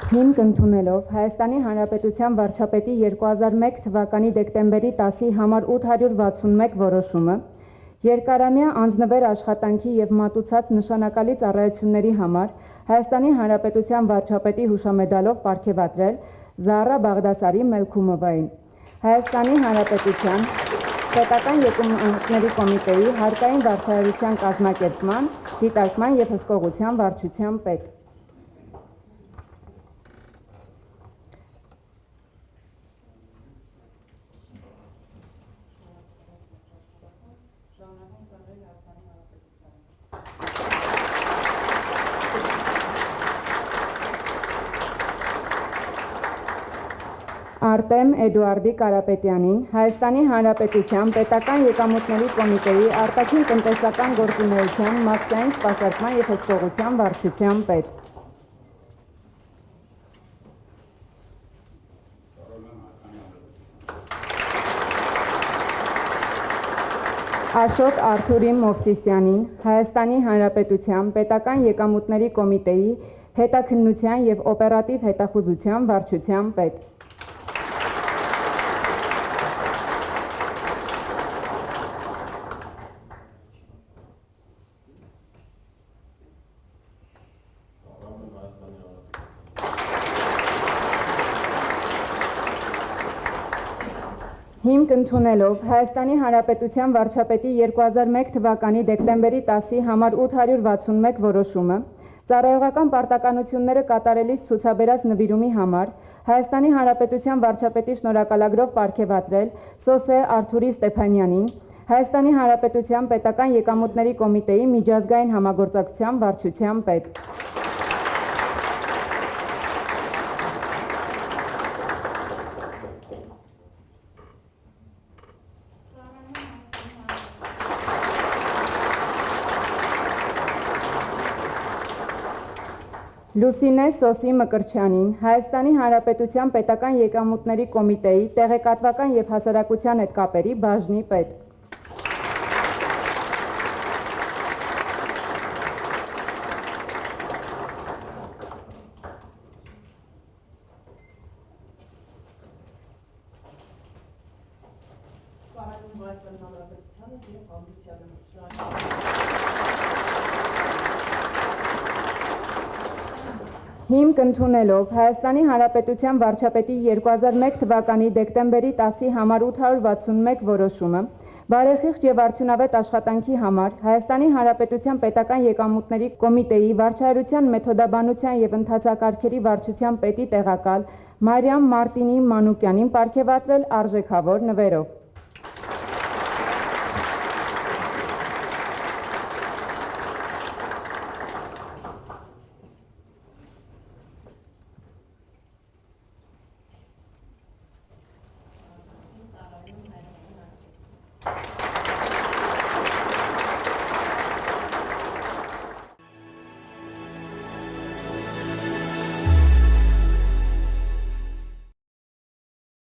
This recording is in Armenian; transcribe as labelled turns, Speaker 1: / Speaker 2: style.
Speaker 1: Հիմք ընդունելով Հայաստանի Հանրապետության վարչապետի 2001 թվականի դեկտեմբերի 10-ի համար 861 որոշումը, երկարամյա անձնվեր աշխատանքի և մատուցած նշանակալի ծառայությունների համար Հայաստանի Հանրապետության վարչապետի հուշամեդալով պարգևատրել Զահրա Բաղդասարի Մելքումովային, Հայաստանի Հանրապետության Պետական եկամուտների կոմիտեի հարկային վարչարարության կազմակերպման, դիտարկման և հսկողության վարչության պետ։ Արտեմ Էդուարդի Կարապետյանին, Հայաստանի Հանրապետության Պետական եկամուտների կոմիտեի արտաքին տնտեսական գործունեության, մաքսային սպասարկման և հսկողության վարչության պետ։ Աշոտ Արթուրի Մովսիսյանին, Հայաստանի Հանրապետության Պետական եկամուտների կոմիտեի հետաքննության և օպերատիվ հետախուզության վարչության պետ։ Հիմք ընդունելով Հայաստանի Հանրապետության վարչապետի 2001 թվականի դեկտեմբերի 10-ի համար 861 որոշումը, ծառայողական պարտականությունները կատարելիս ցուցաբերած նվիրումի համար Հայաստանի Հանրապետության վարչապետի շնորհակալագրով պարգևատրել Սոսե Արթուրի Ստեփանյանին, Հայաստանի Հանրապետության Պետական եկամուտների կոմիտեի միջազգային համագործակցության վարչության պետ։ Լուսինե Սոսի Մկրտչյանին, Հայաստանի Հանրապետության Պետական եկամուտների կոմիտեի տեղեկատվական և հասարակության հետ կապերի բաժնի պետ։ Հիմք ընդունելով Հայաստանի Հանրապետության վարչապետի 2001 թվականի դեկտեմբերի 10-ի համար 861 որոշումը, բարեխիղճ և արդյունավետ աշխատանքի համար Հայաստանի Հանրապետության Պետական եկամուտների կոմիտեի վարչարարության մեթոդաբանության և ընթացակարգերի վարչության պետի տեղակալ Մարիամ Մարտինի Մանուկյանին պարգևատրել արժեքավոր նվերով։